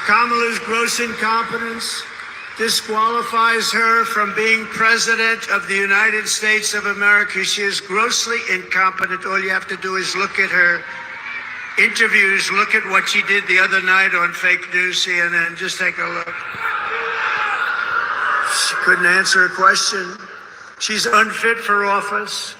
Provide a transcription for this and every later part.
Kamala's gross incompetence disqualifies her from being president of the United States of America. She is grossly incompetent. All you have to do is look at her interviews, look at what she did the other night on fake news CNN. Just take a look. She couldn't answer a question. She's unfit for office.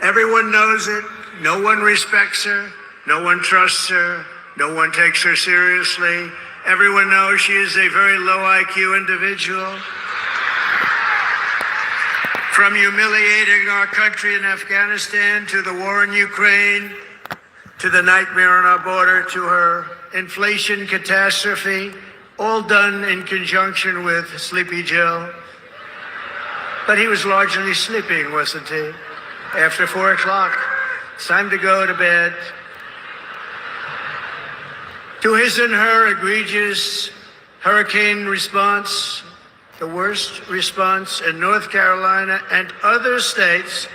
Everyone knows it. No one respects her. No one trusts her. No one takes her seriously. Everyone knows she is a very low IQ individual. From humiliating our country in Afghanistan to the war in Ukraine, to the nightmare on our border, to her inflation catastrophe, all done in conjunction with Sleepy Joe. But he was largely sleeping, wasn't he? After 4 o'clock, it's time to go to bed. To his and her egregious hurricane response, the worst response in North Carolina and other states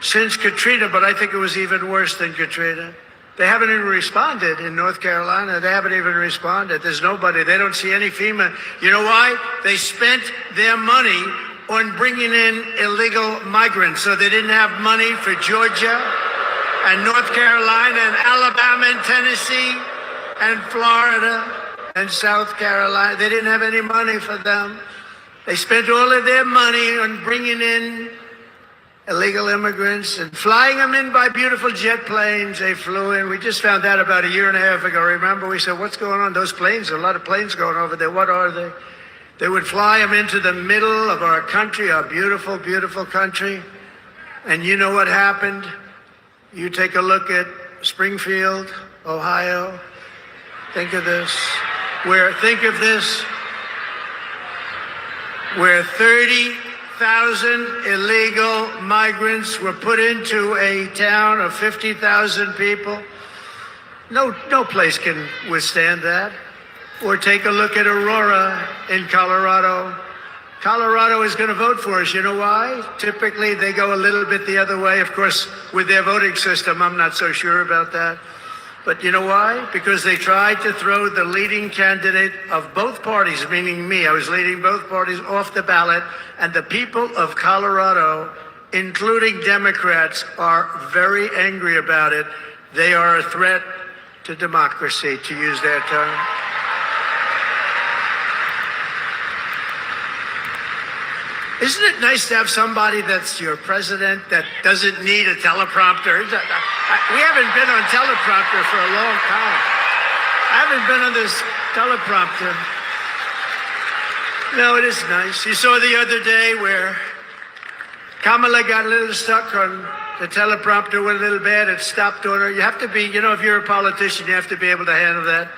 since Katrina, but I think it was even worse than Katrina. They haven't even responded in North Carolina. They haven't even responded. There's nobody. They don't see any FEMA. You know why? They spent their money on bringing in illegal migrants, so they didn't have money for Georgia and North Carolina and Alabama and Tennessee and Florida and South Carolina. They didn't have any money for them. They spent all of their money on bringing in illegal immigrants and flying them in by beautiful jet planes. They flew in. We just found out about a year and a half ago. Remember, we said, what's going on? Those planes, a lot of planes going over there. What are they? They would fly them into the middle of our country, our beautiful, beautiful country. And you know what happened? You take a look at Springfield, Ohio. Think of this. Where 30,000 illegal migrants were put into a town of 50,000 people. No place can withstand that. Or take a look at Aurora in Colorado. Colorado is going to vote for us. You know why? Typically, they go a little bit the other way. Of course, with their voting system, I'm not so sure about that. But you know why? Because they tried to throw the leading candidate of both parties, meaning me. I was leading both parties off the ballot. And the people of Colorado, including Democrats, are very angry about it. They are a threat to democracy, to use their term. Isn't it nice to have somebody that's your president that doesn't need a teleprompter? We haven't been on teleprompter for a long time. I haven't been on this teleprompter. No, it is nice. You saw the other day where Kamala got a little stuck on the teleprompter, went a little bad, it stopped on her. You have to be, you know, if you're a politician, you have to be able to handle that.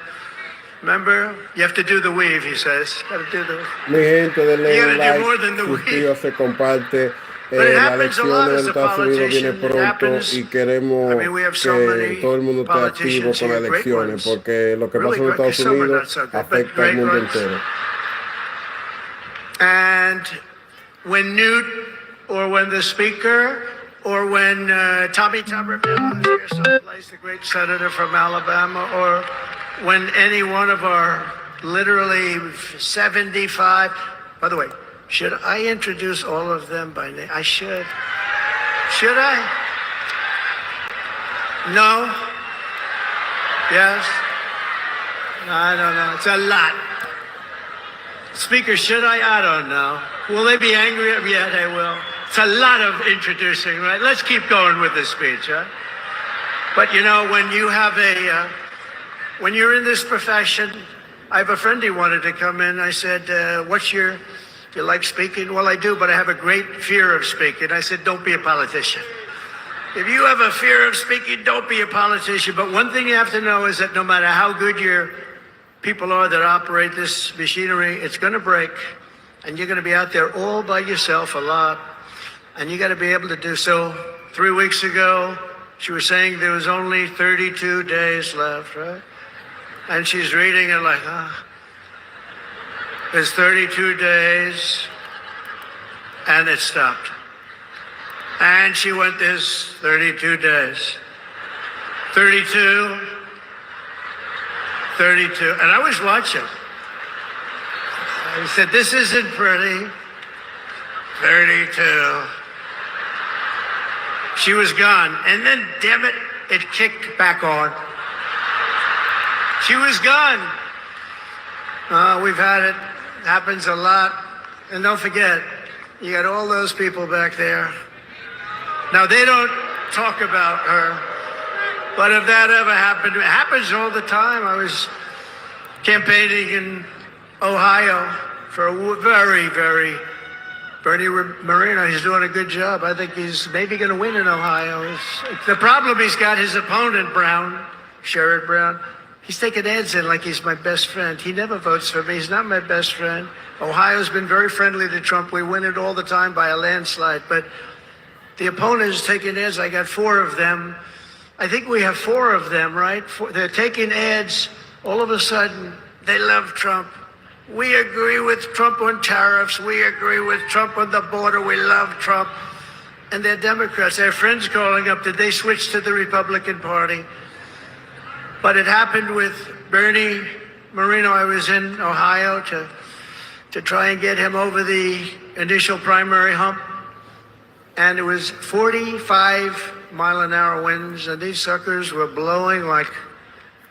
Remember, you have to do the weave, he says. Got to do the. Mi gente, denle un like, more than the suscríbase, comparte. La elección de Estados Unidos viene pronto y queremos que todo el mundo esté activo con las elecciones, porque lo que pasa en Estados Unidos afecta al mundo entero. And when Newt, or when the Speaker, or when Tommy Tuberville is here someplace, the great senator from Alabama, or when any one of our literally 75, by the way, should I introduce all of them by name? I should. Should I? No? Yes? I don't know. It's a lot. Speaker, should I? I don't know. Will they be angry at me? Yeah, they will. It's a lot of introducing, right? Let's keep going with this speech, huh? But you know, when you have when you're in this profession, I have a friend, he wanted to come in. I said, do you like speaking? Well, I do, but I have a great fear of speaking. I said, don't be a politician. If you have a fear of speaking, don't be a politician. But one thing you have to know is that no matter how good your people are that operate this machinery, it's going to break. And you're going to be out there all by yourself a lot. And you got to be able to do so. 3 weeks ago, she was saying there was only 32 days left, right? And she's reading it like, there's 32 days, and it stopped. And she went, there's 32 days. 32, 32. And I was watching. He said, this isn't pretty. 32. She was gone. And then, damn it, it kicked back on. She was gone. We've had it. Happens a lot. And don't forget, you got all those people back there. Now, they don't talk about her. But if that ever happened, it happens all the time. I was campaigning in Ohio for a very, Bernie Moreno. He's doing a good job. I think he's maybe going to win in Ohio. The problem he's got, his opponent, Brown, Sherrod Brown, he's taking ads in like he's my best friend. He never votes for me. He's not my best friend. Ohio's been very friendly to Trump. We win it all the time by a landslide. But the opponent is taking ads. I got 4 of them. I think we have 4 of them, right? They're taking ads. All of a sudden, they love Trump. We agree with Trump on tariffs. We agree with Trump on the border. We love Trump. And they're Democrats. Their friends calling up, did they switch to the Republican Party? But it happened with Bernie Moreno. I was in Ohio to try and get him over the initial primary hump. And it was 45-mile-an-hour winds, and these suckers were blowing like,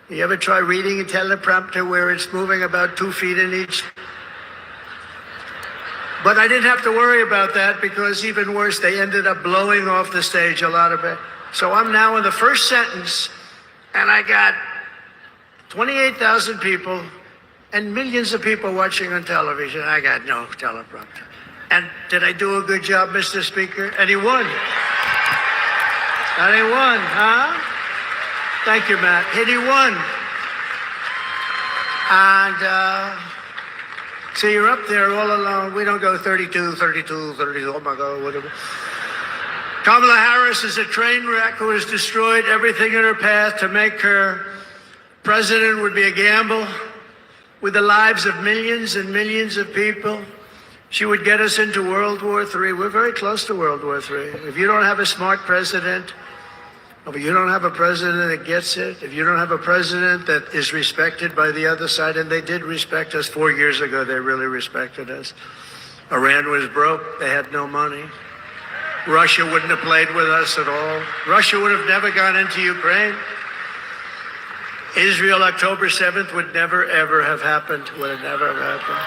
you ever try reading a teleprompter where it's moving about 2 feet in each? But I didn't have to worry about that because even worse, they ended up blowing off the stage a lot of it. So I'm now in the first sentence, and I got 28,000 people and millions of people watching on television. I got no teleprompter. And did I do a good job, Mr. Speaker? And he won. And he won, huh? Thank you, Matt. And he won. And so you're up there all alone. We don't go 32, 32, 32, oh my God, whatever. Kamala Harris is a train wreck who has destroyed everything in her path. To make her president would be a gamble with the lives of millions and millions of people. She would get us into World War III. We're very close to World War III. If you don't have a smart president, if you don't have a president that gets it, if you don't have a president that is respected by the other side, and they did respect us 4 years ago, they really respected us. Iran was broke. They had no money. Russia wouldn't have played with us at all. Russia would have never gone into Ukraine. Israel, October 7th, would never, ever have happened. Would have never have happened.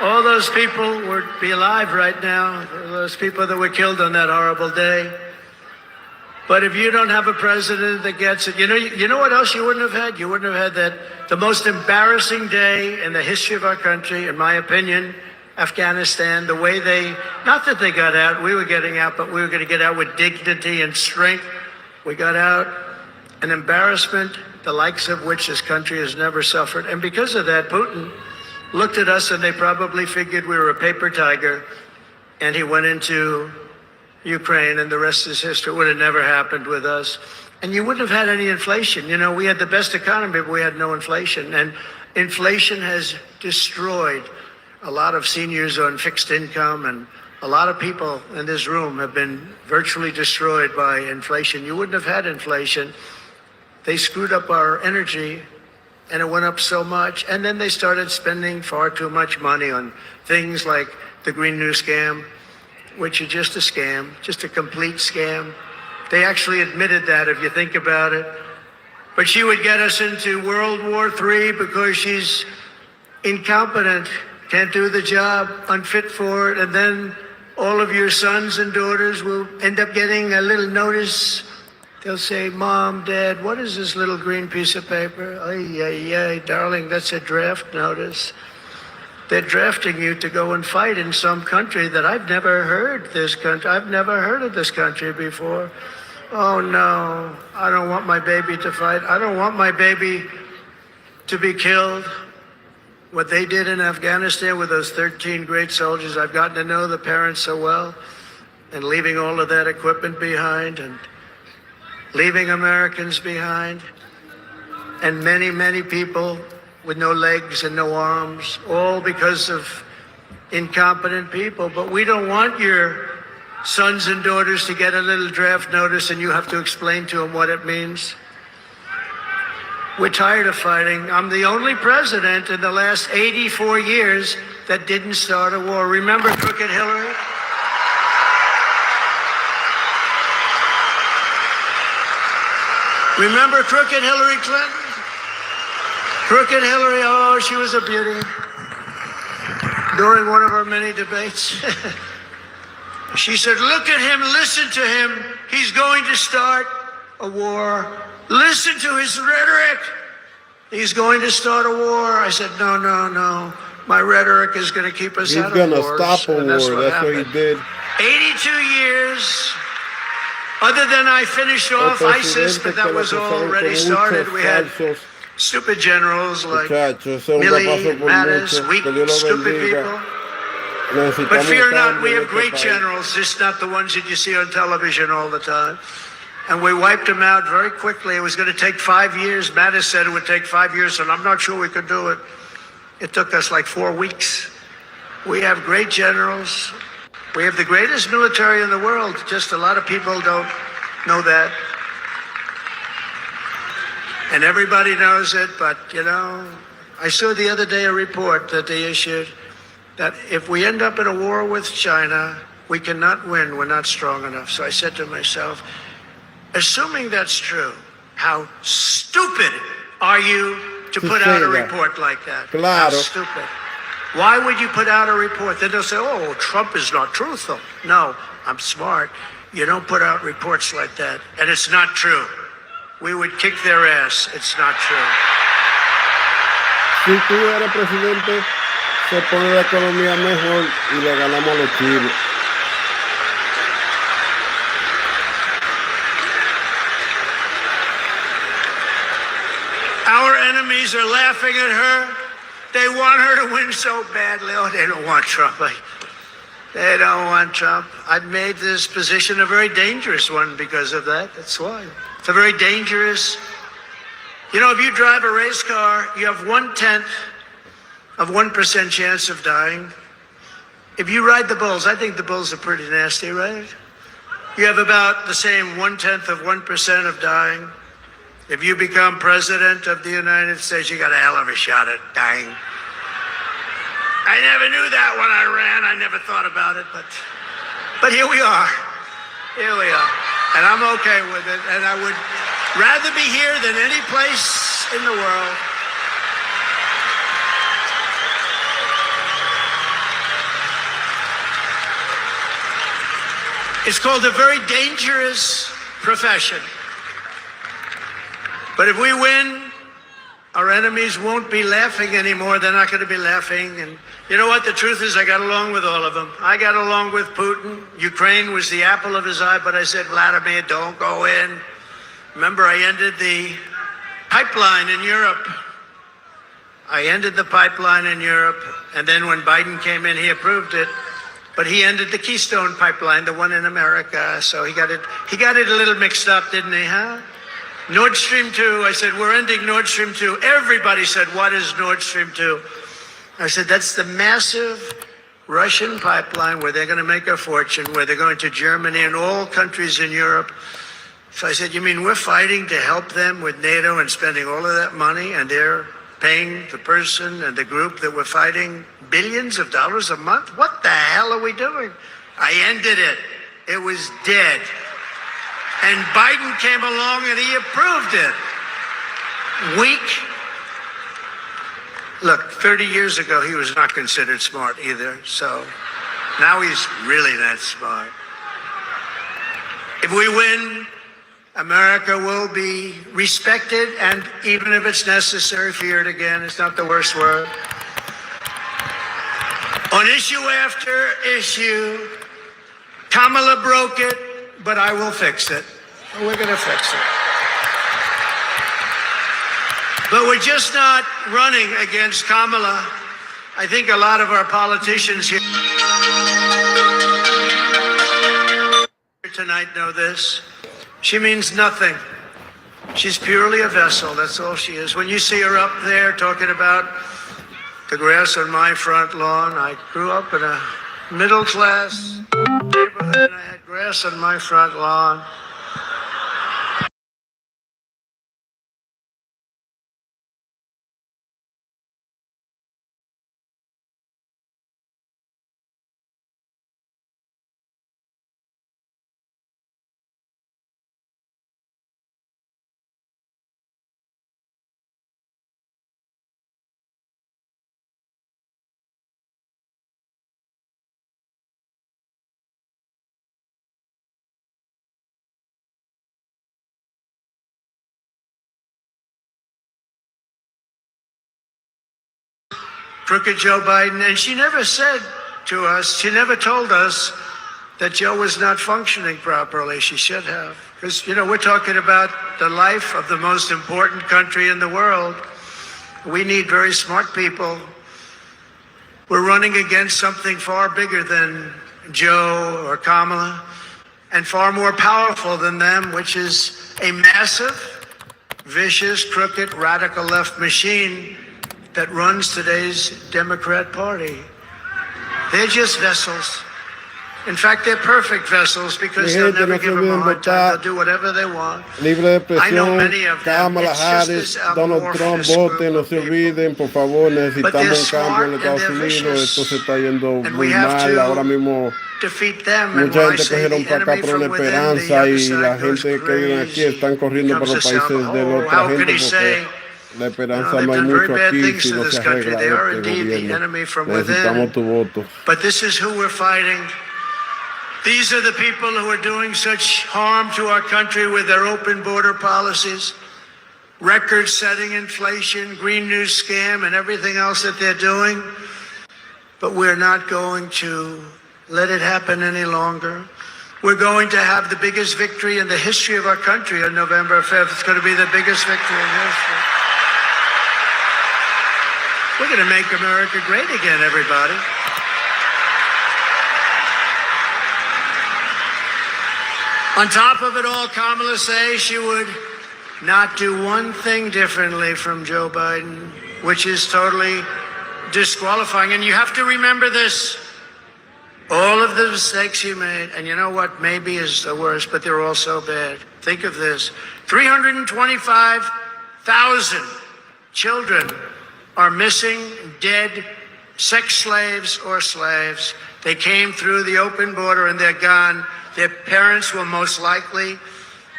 All those people would be alive right now, those people that were killed on that horrible day. But if you don't have a president that gets it, you know what else you wouldn't have had? You wouldn't have had the most embarrassing day in the history of our country, in my opinion, Afghanistan, the way not that they got out, we were getting out, but we were going to get out with dignity and strength. We got out, an embarrassment, the likes of which this country has never suffered. And because of that, Putin looked at us and they probably figured we were a paper tiger, and he went into Ukraine, and the rest is history. It would have never happened with us. And you wouldn't have had any inflation. We had the best economy, but we had no inflation. And inflation has destroyed a lot of seniors on fixed income, and a lot of people in this room have been virtually destroyed by inflation. You wouldn't have had inflation. They screwed up our energy, and it went up so much. And then they started spending far too much money on things like the Green New Scam, which is just a scam, just a complete scam. They actually admitted that, if you think about it. But she would get us into World War III because she's incompetent, can't do the job, unfit for it. And then all of your sons and daughters will end up getting a little notice. They'll say, Mom, Dad, what is this little green piece of paper? Ay, darling, that's a draft notice. They're drafting you to go and fight in some country that I've never heard this country. I've never heard of this country before. Oh no, I don't want my baby to fight. I don't want my baby to be killed. What they did in Afghanistan with those 13 great soldiers, I've gotten to know the parents so well, and leaving all of that equipment behind and leaving Americans behind, and many, many people with no legs and no arms, all because of incompetent people. But we don't want your sons and daughters to get a little draft notice and you have to explain to them what it means. We're tired of fighting. I'm the only president in the last 84 years that didn't start a war. Remember Crooked Hillary? Remember Crooked Hillary Clinton? Crooked Hillary, oh, she was a beauty. During one of our many debates, she said, look at him, listen to him. He's going to start a war. Listen to his rhetoric. He's going to start a war. I said, no, no, no. My rhetoric is going to keep us out of wars. He's going to stop a war. That's what he did. 82 yeyears. Other than I finished off ISIS, but that was already started. We had stupid generals like Milley, Madison, weak, stupid people. But fear not, we have great generals, just not the ones that you see on television all the time. And we wiped them out very quickly. It was going to take 5 years. Madison said it would take 5 years, and I'm not sure we could do it. It took us like 4 weeks. We have great generals. We have the greatest military in the world. Just a lot of people don't know that. And everybody knows it, but, you know, I saw the other day a report that they issued that if we end up in a war with China, we cannot win. We're not strong enough. So I said to myself, assuming that's true, how stupid are you to put out a report like that? How stupid. Why would you put out a report? Then they'll say, oh, Trump is not truthful. No, I'm smart. You don't put out reports like that. And it's not true. We would kick their ass. It's not true. Si tú eres presidente, se pone la economía mejor y le ganamos a los chinos. Our enemies are laughing at her. They want her to win so badly. Oh, they don't want Trump. They don't want Trump. I've made this position a very dangerous one because of that. That's why. It's a very dangerous. You know, if you drive a race car, you have 1/10 of 1% chance of dying. If you ride the bulls, I think the bulls are pretty nasty, right? You have about the same 1/10 of 1% of dying. If you become president of the United States, you got a hell of a shot at dying. I never knew that when I ran. I never thought about it, but here we are. Here we are. And I'm okay with it. And I would rather be here than any place in the world. It's called a very dangerous profession. But if we win, our enemies won't be laughing anymore. They're not going to be laughing. And you know what? The truth is I got along with all of them. I got along with Putin. Ukraine was the apple of his eye, but I said, Vladimir, don't go in. Remember, I ended the pipeline in Europe. I ended the pipeline in Europe. And then when Biden came in, he approved it. But he ended the Keystone pipeline, the one in America. So he got it a little mixed up, didn't he, huh? Nord Stream 2, I said, we're ending Nord Stream 2. Everybody said, what is Nord Stream 2? I said, that's the massive Russian pipeline where they're going to make a fortune, where they're going to Germany and all countries in Europe. So I said, you mean we're fighting to help them with NATO and spending all of that money, and they're paying the person and the group that we're fighting billions of dollars a month? What the hell are we doing? I ended it. It was dead. And Biden came along and he approved it. Weak. Look, 30 years ago, he was not considered smart either. So now he's really not smart. If we win, America will be respected, and even if it's necessary, feared again. It's not the worst word. On issue after issue, Kamala broke it, but I will fix it. We're going to fix it. But we're just not running against Kamala. I think a lot of our politicians here tonight know this. She means nothing. She's purely a vessel. That's all she is. When you see her up there talking about the grass on my front lawn, I grew up in a middle-class neighborhood, and I had grass on my front lawn. crooked Joe Biden, and she never said to us, she never told us that Joe was not functioning properly. She should have. Because, we're talking about the life of the most important country in the world. We need very smart people. We're running against something far bigger than Joe or Kamala, and far more powerful than them, which is a massive, vicious, crooked, radical left machine that runs today's Democrat Party. They're just vessels. In fact, they're perfect vessels because they'll never give them a hard time. They'll do whatever they want. Libre expresión, Kamala Harris, Donald Trump, voten, no se olviden, por favor, necesitamos un cambio en Estados Unidos. Esto se está yendo muy mal. Ahora mismo mucha gente cogieron para acá por una esperanza y la gente que vive aquí están corriendo para los países de la otra gente porque la esperanza no hay mucho aquí si no se arregla este gobierno. Necesitamos tu voto. But this is who we're fighting. These are the people who are doing such harm to our country with their open border policies, record-setting inflation, green news scam, and everything else that they're doing. But we're not going to let it happen any longer. We're going to have the biggest victory in the history of our country on November 5th. It's going to be the biggest victory in history. We're going to make America great again, everybody. On top of it all, Kamala says she would not do one thing differently from Joe Biden, which is totally disqualifying. And you have to remember this. All of the mistakes he made, and you know what maybe is the worst, but they're all so bad. Think of this. 325,000 children are missing, dead, sex slaves or slaves. They came through the open border and they're gone. Their parents will most likely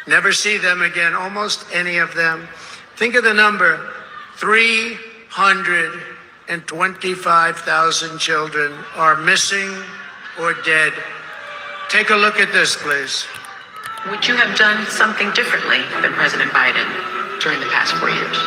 never see them again, almost any of them. Think of the number, 325,000 children are missing or dead. Take a look at this, please. Would you have done something differently than President Biden during the past 4 years?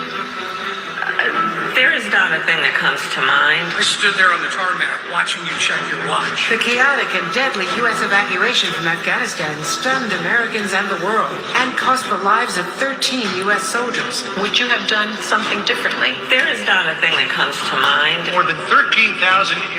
There is not a thing that comes to mind. I stood there on the tarmac watching you check your watch. The chaotic and deadly U.S. evacuation from Afghanistan stunned Americans and the world and cost the lives of 13 U.S. soldiers. Would you have done something differently? There is not a thing that comes to mind. More than 13,000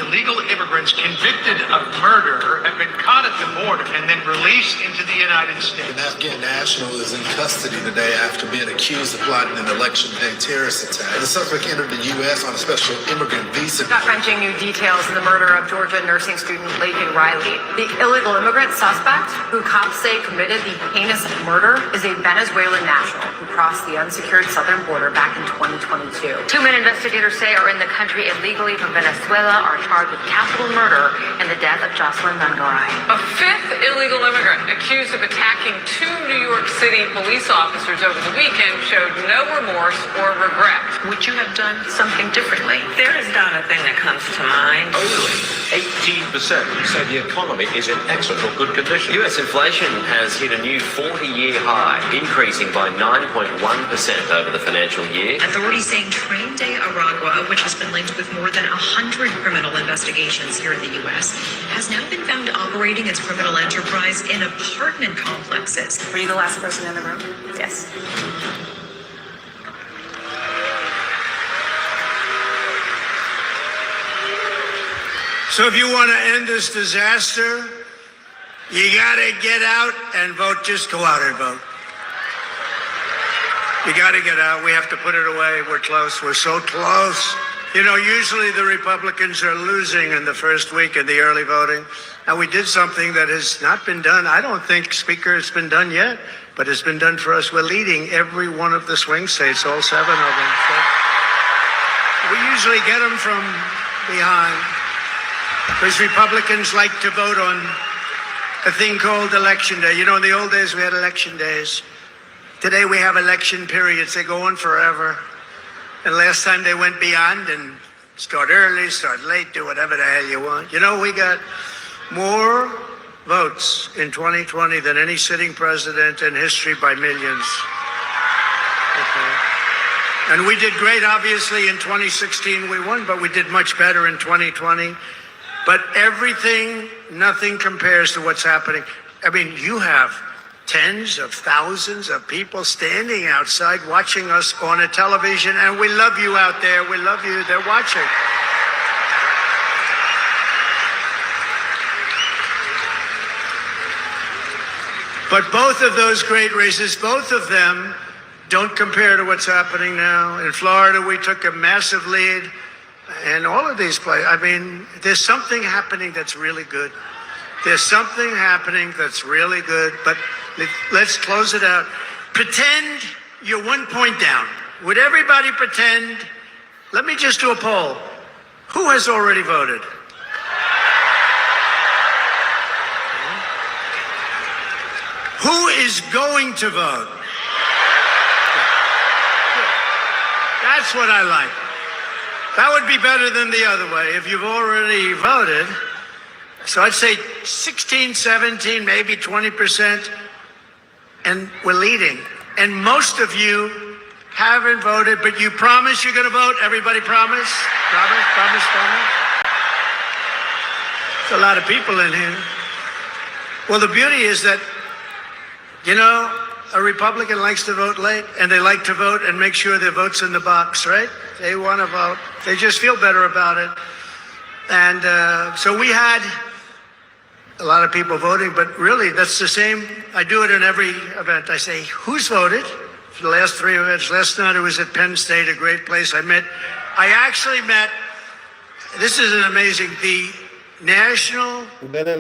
illegal immigrants convicted of murder have been caught at the border and then released into the United States. An Afghan national is in custody today after being accused of plotting an election day terrorist attack. The suspect entered the U.S. on a special immigrant visa. Gut-wrenching new details in the murder of Georgia nursing student Laken Riley. The illegal immigrant suspect, who cops say committed the heinous murder, is a Venezuelan national who crossed the unsecured southern border back in 2022. Two men investigators say are in the country illegally from Venezuela are charged with capital murder and the death of Jocelyn Nungaray. A fifth illegal immigrant accused of attacking two New York City police officers over the weekend showed no remorse or regret. Would you have done something differently? There is not a thing that comes to mind. Only 18% say the economy is in excellent or good condition. US inflation has hit a new 40-year high, increasing by 9.1% over the financial year. Authorities saying Train de Aragua, which has been linked with more than 100 criminal investigations here in the US, has now been found operating its criminal enterprise in apartment complexes. Were you the last person in the room? Yes. So if you want to end this disaster, you got to get out and vote. Just go out and vote. You got to get out. We have to put it away. We're close. We're so close. Usually the Republicans are losing in the first week in the early voting. And we did something that has not been done. I don't think, Speaker, it's been done yet, but it's been done for us. We're leading every one of the swing states, all 7 of them. So we usually get them from behind. Because Republicans like to vote on a thing called Election Day. In the old days, we had election days. Today, we have election periods. They go on forever. And last time they went beyond and start early, start late, do whatever the hell you want. We got more votes in 2020 than any sitting president in history by millions. Okay. And we did great, obviously, in 2016 we won, but we did much better in 2020. But everything, nothing compares to what's happening. I mean, you have tens of thousands of people standing outside watching us on a television, and we love you out there. We love you. They're watching. But both of those great races, both of them don't compare to what's happening now. In Florida, we took a massive lead. And all of these places, I mean, there's something happening that's really good. There's something happening that's really good. But let's close it out. Pretend you're 1 point down. Would everybody pretend? Let me just do a poll. Who has already voted? Who is going to vote? That's what I like. That would be better than the other way if you've already voted. So I'd say 16, 17, maybe 20%, and we're leading. And most of you haven't voted, but you promise you're going to vote? Everybody promise? Promise? There's a lot of people in here. Well, the beauty is that, you know, a Republican likes to vote late, and they like to vote and make sure their vote's in the box, right? They want to vote. They just feel better about it. And so we had a lot of people voting, but really that's the same. I do it in every event. I say, who's voted? For the last 3 events. Last night I was at Penn State, a great place. I actually met, this is an amazing, the national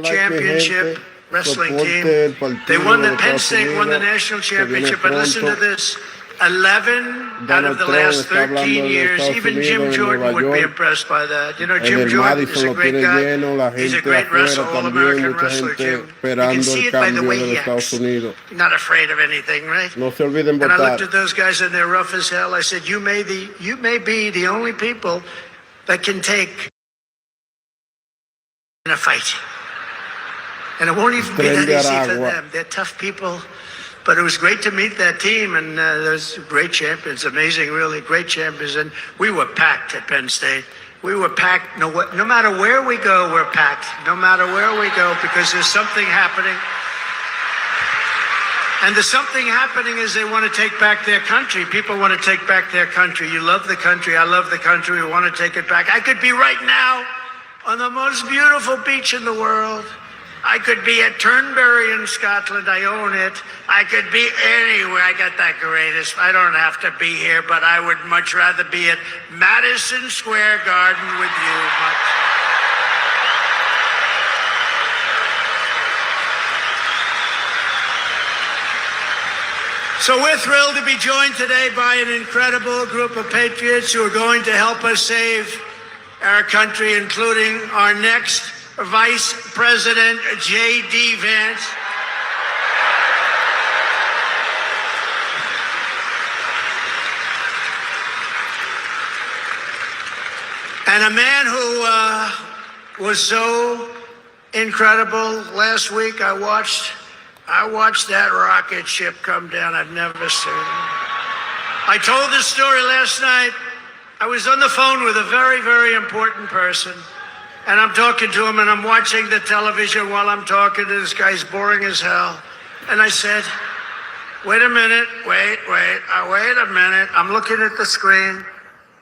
championship wrestling team. They won the Penn State won the national championship, but listen to this. 11 out of the last 13 years, even Jim Jordan would be impressed by that. You know, Jim Jordan is a great guy. He's a great wrestler, all-American wrestler, Jim. You can see it by the way he acts. He's not afraid of anything, right? And I looked at those guys and they're rough as hell. I said, you may be the only people that can take in a fight. And it won't even be that easy for them. They're tough people. But it was great to meet that team, and those great champions, amazing, really great champions. And we were packed at Penn State. We were packed. No matter where we go, we're packed. No matter where we go, because there's something happening. And the something happening is they want to take back their country. People want to take back their country. You love the country. I love the country. We want to take it back. I could be right now on the most beautiful beach in the world. I could be at Turnberry in Scotland. I own it. I could be anywhere. I got that greatest. I don't have to be here, but I would much rather be at Madison Square Garden with you. So we're thrilled to be joined today by an incredible group of patriots who are going to help us save our country, including our next Vice President J.D. Vance. And a man who was so incredible. Last week I watched that rocket ship come down. I've never seen it. I told this story last night. I was on the phone with a very, very important person. And I'm talking to him, and I'm watching the television while I'm talking to this guy's boring as hell. And I said, wait a minute, wait a minute. I'm looking at the screen,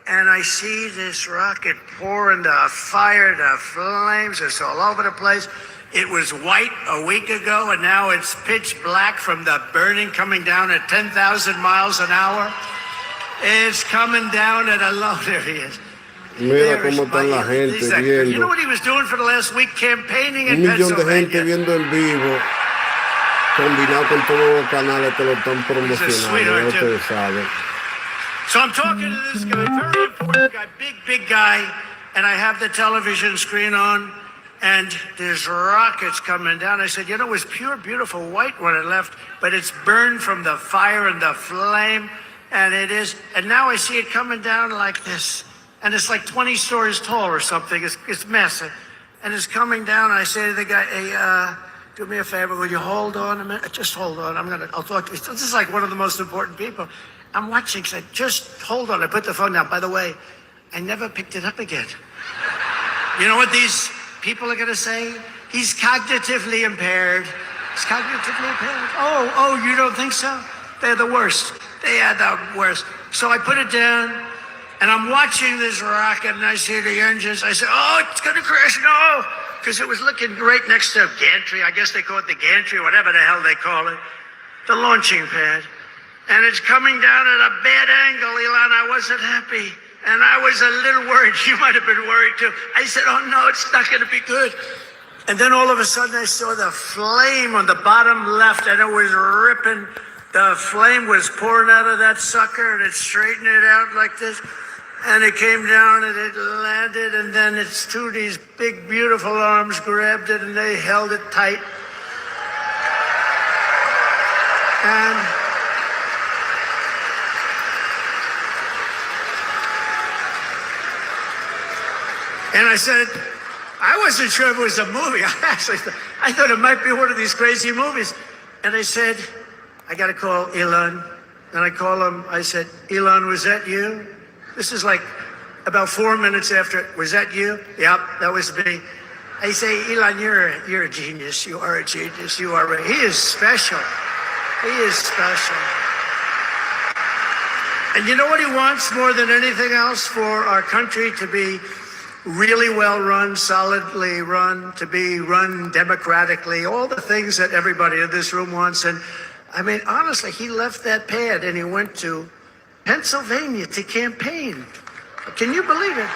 and I see this rocket pouring the fire, the flames. It's all over the place. It was white a week ago, and now it's pitch black from the burning coming down at 10,000 miles an hour. It's coming down at a low, there he is. Mira cómo están la gente viendo. You know what he was doing for the last week? Campaigning in Pennsylvania. 1 millón de gente viendo en vivo, combinado con todos los canales que lo están promocionando. Ustedes saben. So I'm talking to this guy, very important guy, big guy, and I have the television screen on, and there's rockets coming down. I said, you know, it was pure, beautiful white when it left, but it's burned from the fire and the flame, and it is, and now I see it coming down like this. And it's like 20 stories tall or something. It's massive. And it's coming down. And I say to the guy, hey, do me a favor, will you hold on a minute? Just hold on, I'll talk to you. This is like one of the most important people. I'm watching, so just hold on. I put the phone down. By the way, I never picked it up again. You know what these people are gonna say? He's cognitively impaired. He's cognitively impaired. Oh, you don't think so? They're the worst. They are the worst. So I put it down, and I'm watching this rocket, and I see the engines. I said, oh, it's gonna crash, no! Because it was looking right next to gantry. I guess they call it the gantry, whatever the hell they call it. The launching pad. And it's coming down at a bad angle, Elon. I wasn't happy. And I was a little worried. You might have been worried too. I said, oh no, it's not gonna be good. And then all of a sudden I saw the flame on the bottom left, and it was ripping. The flame was pouring out of that sucker, and it straightened it out like this. And it came down, and it landed, and then it's two of these big, beautiful arms grabbed it, and they held it tight. And I said, I wasn't sure if it was a movie. I thought it might be one of these crazy movies. And I said, I got to call Elon. And I call him. I said, Elon, was that you? This is like about 4 minutes after. Was that you? Yep, that was me. I say, Elon, you're a genius. You are a genius. You are. He is special. He is special. And you know what he wants more than anything else? For our country to be really well run, solidly run, to be run democratically, all the things that everybody in this room wants. And I mean, honestly, he left that pad and he went to Pennsylvania to campaign. Can you believe it?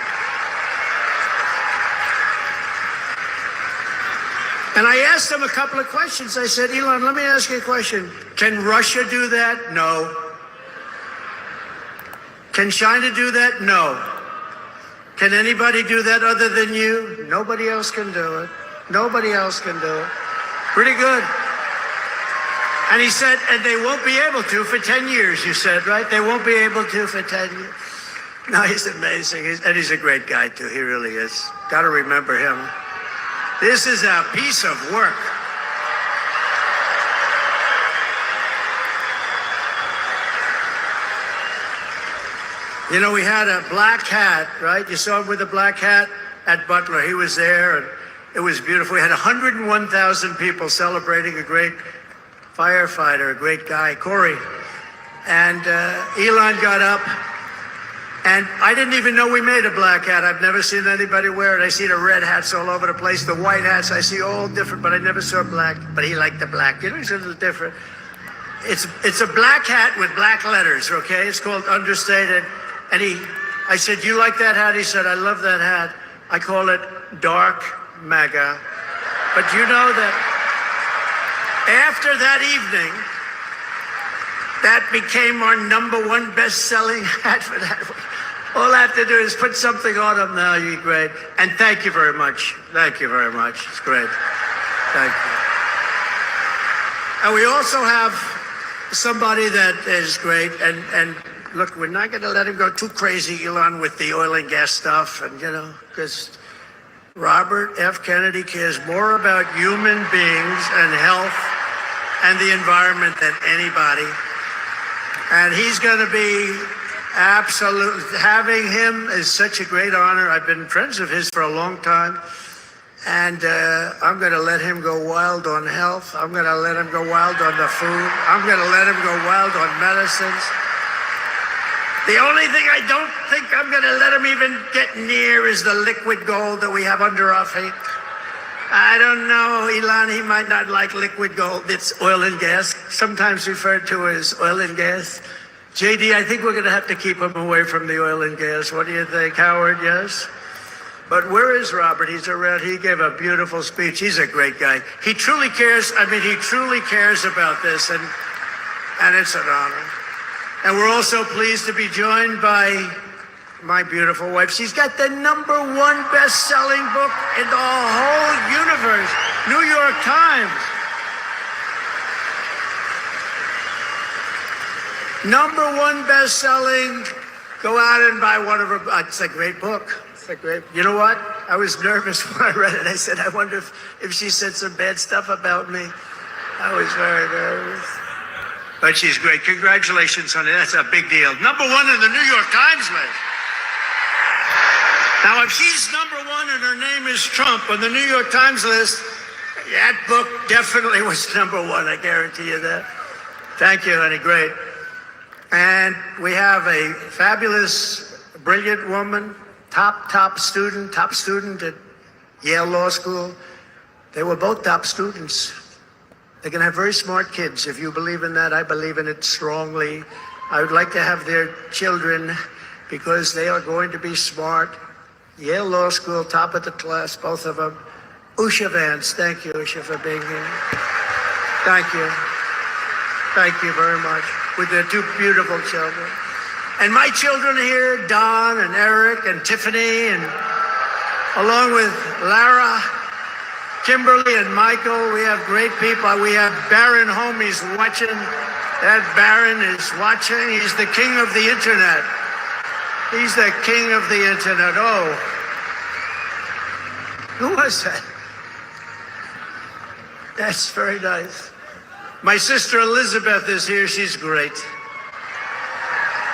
And I asked him a couple of questions. I said, Elon, let me ask you a question. Can Russia do that? No. Can China do that? No. Can anybody do that other than you? Nobody else can do it. Nobody else can do it. Pretty good. And he said, and they won't be able to for 10 years, you said, right? They won't be able to for 10 years. No, he's amazing. And he's a great guy, too. He really is. Got to remember him. This is a piece of work. You know, we had a black hat, right? You saw him with a black hat at Butler. He was there, and it was beautiful. We had 101,000 people celebrating a great firefighter, a great guy, Corey. And Elon got up, and I didn't even know we made a black hat. I've never seen anybody wear it. I see the red hats all over the place, the white hats. I see all different, but I never saw black. But he liked the black. You know, he's a little different. It's a black hat with black letters, okay? It's called Understated. And I said, you like that hat? He said, I love that hat. I call it Dark MAGA. But you know that after that evening, that became our #1 best-selling hat for that week. All I have to do is put something on them now. You're great. And thank you very much. Thank you very much. It's great. Thank you. And we also have somebody that is great. And look, we're not going to let him go too crazy, Elon, with the oil and gas stuff. And, you know, because Robert F. Kennedy cares more about human beings and health and the environment than anybody. And he's going to be absolutely, having him is such a great honor. I've been friends of his for a long time. And I'm going to let him go wild on health. I'm going to let him go wild on the food. I'm going to let him go wild on medicines. The only thing I don't think I'm going to let him even get near is the liquid gold that we have under our feet. I don't know, Elon, he might not like liquid gold. It's oil and gas, sometimes referred to as oil and gas. JD, I think we're going to have to keep him away from the oil and gas. What do you think, Howard? Yes? But where is Robert? He's around. He gave a beautiful speech. He's a great guy. He truly cares. I mean, he truly cares about this, and it's an honor. And we're also pleased to be joined by my beautiful wife. She's got the #1 best-selling book in the whole universe, New York Times. #1 best-selling. Go out and buy one of her. It's a great book. It's a great. You know what? I was nervous when I read it. I said, I wonder if she said some bad stuff about me. I was very nervous. But she's great. Congratulations, honey. That's a big deal. #1 in the New York Times list. Now, if she's #1 and her name is Trump on the New York Times list, that book definitely was #1. I guarantee you that. Thank you, honey. Great. And we have a fabulous, brilliant woman, top student at Yale Law School. They were both top students. They're going to have very smart kids. If you believe in that, I believe in it strongly. I would like to have their children because they are going to be smart. Yale Law School, top of the class, both of them. Usha Vance, thank you, Usha, for being here. Thank you. Thank you very much. With their 2 beautiful children. And my children here, Don and Eric and Tiffany, and along with Lara, Kimberly and Michael, we have great people. We have Barron home, he's watching. That Barron is watching. He's the king of the internet. He's the king of the internet. Oh. Who was that? That's very nice. My sister Elizabeth is here. She's great.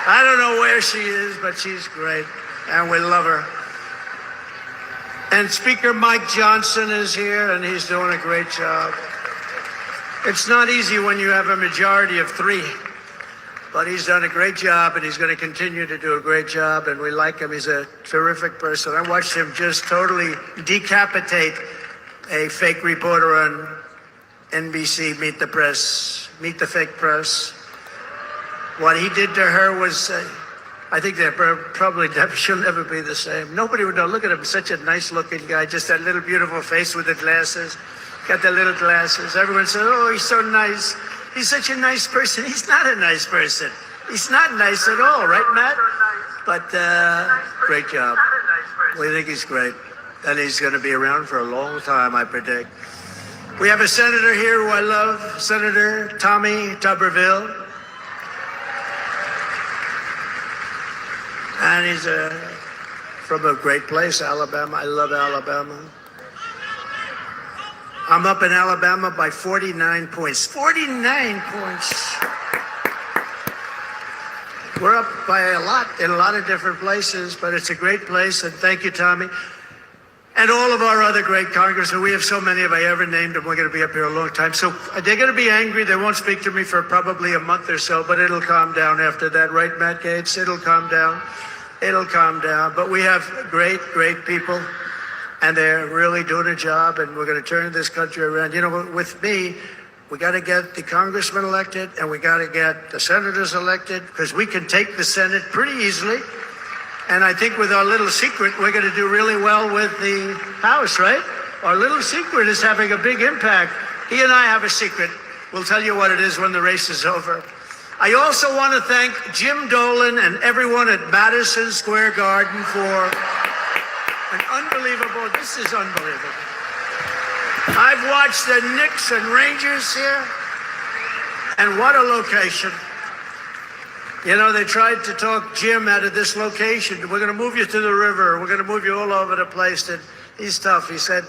I don't know where she is, but she's great. And we love her. And Speaker Mike Johnson is here, and he's doing a great job. It's not easy when you have a majority of 3, but he's done a great job, and he's going to continue to do a great job, and we like him. He's a terrific person. I watched him just totally decapitate a fake reporter on NBC, Meet the Fake Press. What he did to her was, I think that probably she'll never be the same. Nobody would know. Look at him, such a nice-looking guy, just that little beautiful face with the glasses. Got the little glasses. Everyone said, oh, he's so nice. He's such a nice person. He's not a nice person. He's not nice at all, right, Matt? But great job. We think he's great. And he's going to be around for a long time, I predict. We have a senator here who I love, Senator Tommy Tuberville. And he's from a great place, Alabama. I love Alabama. I'm up in Alabama by 49 points. 49 points. We're up by a lot in a lot of different places, but it's a great place. And thank you, Tommy. And all of our other great congressmen. We have so many. If I ever named them, we're going to be up here a long time. So they're going to be angry. They won't speak to me for probably a month or so, but it'll calm down after that. Right, Matt Gaetz? It'll calm down. It'll calm down. But we have great, great people, and they're really doing a job, and we're going to turn this country around. You know, with me, we got to get the congressmen elected, and we got to get the senators elected, because we can take the Senate pretty easily. And I think with our little secret, we're going to do really well with the House, right? Our little secret is having a big impact. He and I have a secret. We'll tell you what it is when the race is over. I also want to thank Jim Dolan and everyone at Madison Square Garden for an unbelievable, this is unbelievable. I've watched the Knicks and Rangers here, and what a location. You know, they tried to talk Jim out of this location. We're going to move you to the river. We're going to move you all over the place. And he's tough. He said,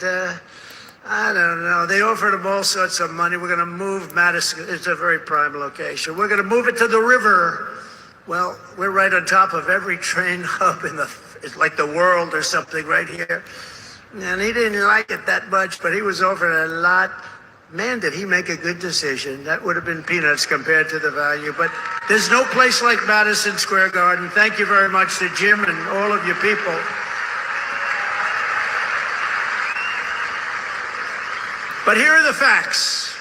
I don't know. They offered him all sorts of money. We're going to move Madison. It's a very prime location. We're going to move it to the river. Well, we're right on top of every train hub it's like the world or something right here. And he didn't like it that much, but he was offered a lot. Man, did he make a good decision. That would have been peanuts compared to the value. But there's no place like Madison Square Garden. Thank you very much to Jim and all of you people. But here are the facts.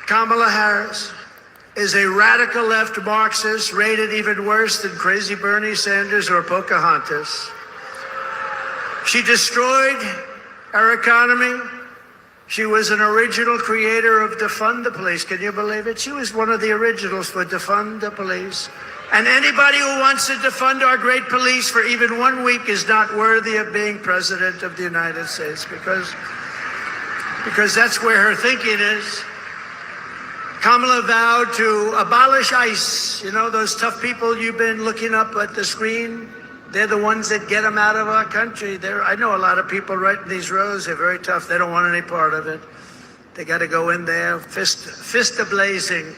Kamala Harris is a radical left Marxist, rated even worse than crazy Bernie Sanders or Pocahontas. She destroyed our economy. She was an original creator of Defund the Police. Can you believe it? She was one of the originals for Defund the Police. And anybody who wants to defund our great police for even 1 week is not worthy of being president of the United States, because that's where her thinking is. Kamala vowed to abolish ICE. You know, those tough people you've been looking up at the screen? They're the ones that get them out of our country. I know a lot of people right in these rows. They're very tough. They don't want any part of it. They got to go in there, fist a-blazing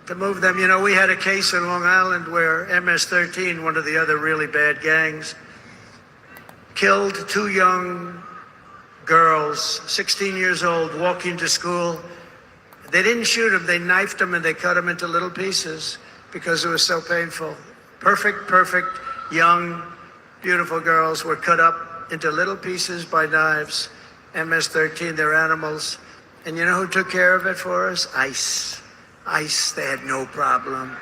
to move them. You know, we had a case in Long Island where MS-13, one of the other really bad gangs, killed 2 young girls, 16 years old, walking to school. They didn't shoot them. They knifed them and they cut them into little pieces because it was so painful. Perfect, young, beautiful girls were cut up into little pieces by knives. MS-13, they're animals. And you know who took care of it for us? ICE. ICE, they had no problem.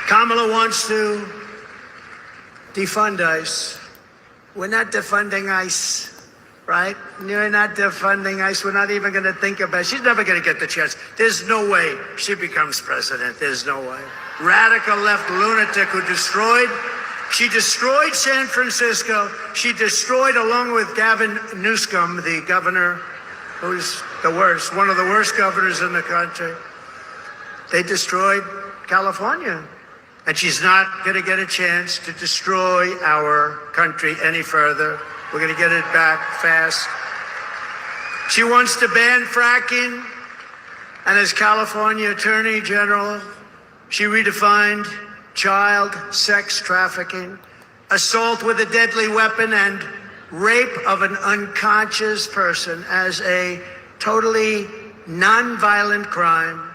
Kamala wants to defund ICE. We're not defunding ICE. Right? You're not defunding ICE. We're not even going to think about it. She's never going to get the chance. There's no way she becomes president. There's no way. Radical left lunatic who she destroyed San Francisco. She destroyed, along with Gavin Newsom, the governor, who's the worst, one of the worst governors in the country. They destroyed California. And she's not going to get a chance to destroy our country any further. We're going to get it back fast. She wants to ban fracking. And as California Attorney General, she redefined child sex trafficking, assault with a deadly weapon, and rape of an unconscious person as a totally nonviolent crime.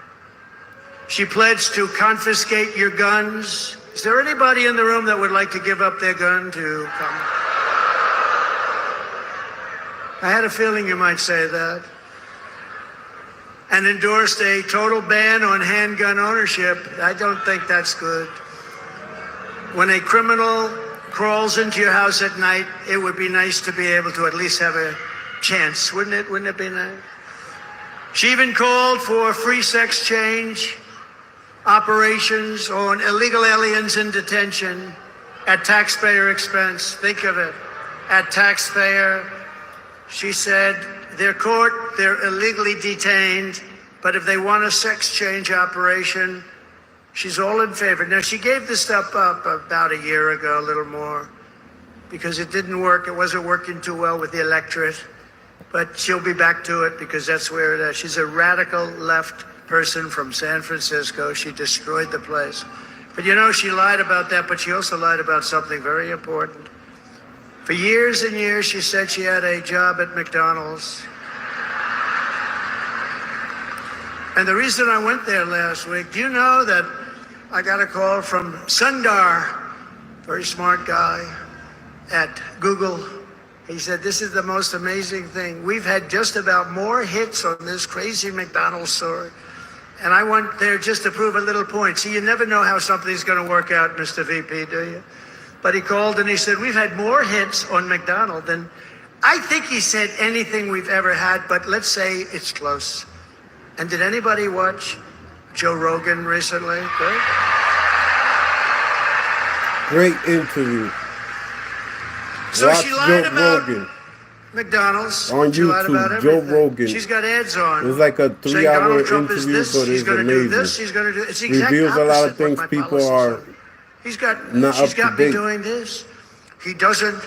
She pledged to confiscate your guns. Is there anybody in the room that would like to give up their gun to come? I had a feeling you might say that. And endorsed a total ban on handgun ownership. I don't think that's good. When a criminal crawls into your house at night, it would be nice to be able to at least have a chance, wouldn't it? Wouldn't it be nice? She even called for free sex change operations on illegal aliens in detention at taxpayer expense. Think of it, at taxpayer. She said they're illegally detained, but if they want a sex change operation, she's all in favor. Now, she gave this stuff up about a year ago, a little more, because it didn't work. It wasn't working too well with the electorate, but she'll be back to it because that's where it is. She's a radical left person from San Francisco. She destroyed the place. But you know, she lied about that, but she also lied about something very important. For years and years, she said she had a job at McDonald's. And the reason I went there last week, do you know that I got a call from Sundar, very smart guy at Google. He said, this is the most amazing thing. We've had just about more hits on this crazy McDonald's story. And I went there just to prove a little point. See, you never know how something's going to work out, Mr. VP, do you? But he called and he said, we've had more hits on McDonald's than, I think he said, anything we've ever had, but let's say it's close. And did anybody watch Joe Rogan recently? Great interview. So watch she lied Joe about Rogan. McDonald's. On she lied about YouTube, Joe everything. Rogan. She's got ads on. It was like a 3-hour interview, but She's it's going to do amazing. this. She's going to do. It's the exact Reveals a lot of opposite things what my people policies are She's not got up to me date. doing this. He doesn't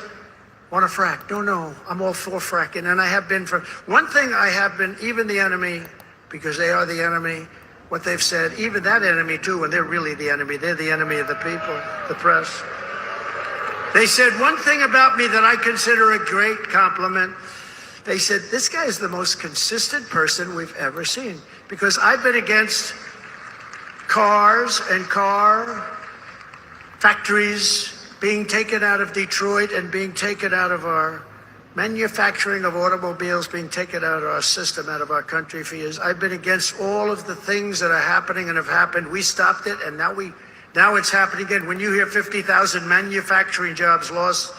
want to frack. No, I'm all for fracking, and I have been for one thing. I have been, even the enemy, because they are the enemy. What they've said, even that enemy too, when they're really the enemy, they're the enemy of the people, the press. They said one thing about me that I consider a great compliment. They said, this guy is the most consistent person we've ever seen, because I've been against cars and car factories being taken out of Detroit and being taken out of our manufacturing of automobiles, being taken out of our system, out of our country for years. I've been against all of the things that are happening and have happened. We stopped it, and now it's happening again. When you hear 50,000 manufacturing jobs lost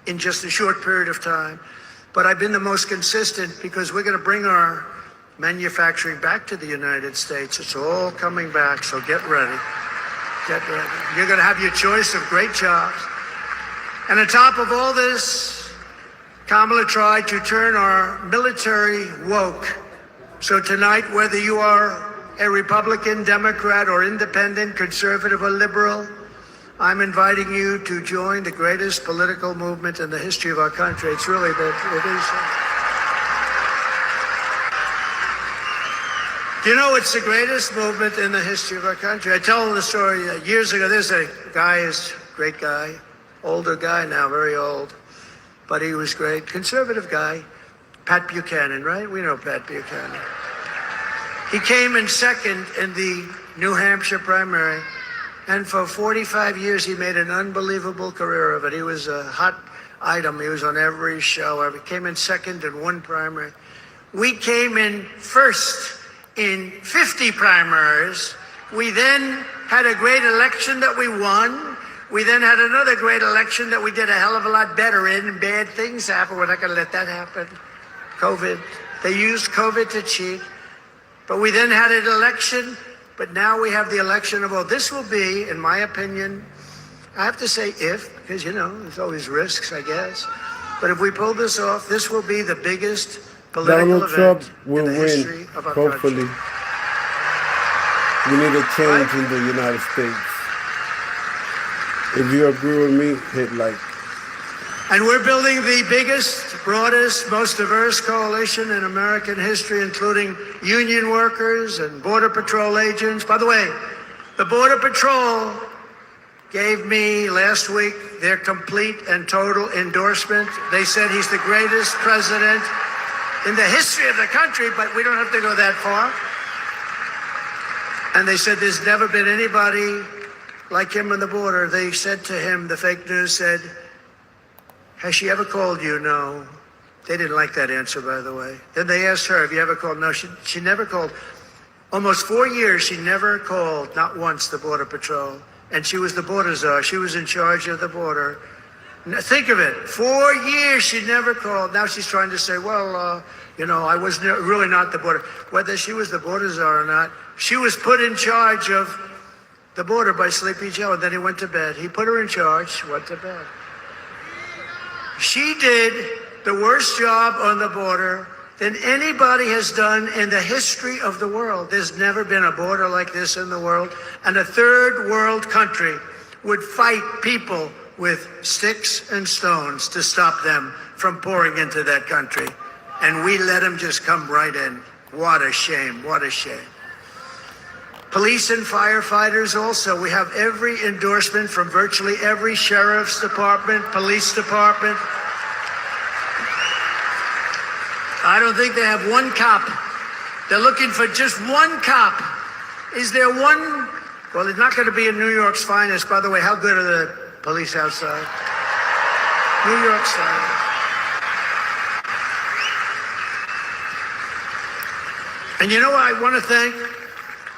in just a short period of time. But I've been the most consistent because we're going to bring our manufacturing back to the United States. It's all coming back, so get ready. Get ready. You're going to have your choice of great jobs. And on top of all this, Kamala tried to turn our military woke. So tonight, whether you are a Republican, Democrat, or Independent, conservative, or liberal, I'm inviting you to join the greatest political movement in the history of our country. It's really it is. You know, it's the greatest movement in the history of our country. I tell the story years ago. There's a guy, is a great guy, older guy now, very old, but he was great, conservative guy, Pat Buchanan, right? We know Pat Buchanan. He came in second in the New Hampshire primary, and for 45 years he made an unbelievable career of it. He was a hot item. He was on every show. He came in second in one primary. We came in first in 50 primaries. We then had a great election that we won. We then had another great election that we did a hell of a lot better in, and bad things happened. We're not going to let that happen. COVID. They used COVID to cheat. But we then had an election, but now we have the election of, well, this will be, in my opinion, I have to say if, because, you know, there's always risks, I guess. But if we pull this off, this will be the biggest political Donald Trump will in the win, history of our hopefully. country. We need a change in the United States. If you agree with me, hit like. And we're building the biggest, broadest, most diverse coalition in American history, including union workers and Border Patrol agents. By the way, the Border Patrol gave me last week their complete and total endorsement. They said he's the greatest president in the history of the country, but we don't have to go that far. And they said there's never been anybody like him on the border. They said to him, the fake news said, has she ever called you? No. They didn't like that answer, by the way. Then they asked her, have you ever called? No, she never called. Almost 4 years, she never called, not once, the Border Patrol. And she was the border czar. She was in charge of the border. Think of it. 4 years she never called. Now she's trying to say, well, you know, I was really not the border. Whether she was the border czar or not, she was put in charge of the border by Sleepy Joe, and then he went to bed. He put her in charge, she went to bed. She did the worst job on the border than anybody has done in the history of the world. There's never been a border like this in the world. And a third world country would fight people with sticks and stones to stop them from pouring into that country. And we let them just come right in. What a shame, what a shame. Police and firefighters also. We have every endorsement from virtually every sheriff's department, police department. I don't think they have one cop. They're looking for just one cop. Is there one? Well, it's not going to be in New York's finest. By the way, how good are the police outside? New York's finest. And you know what? I want to thank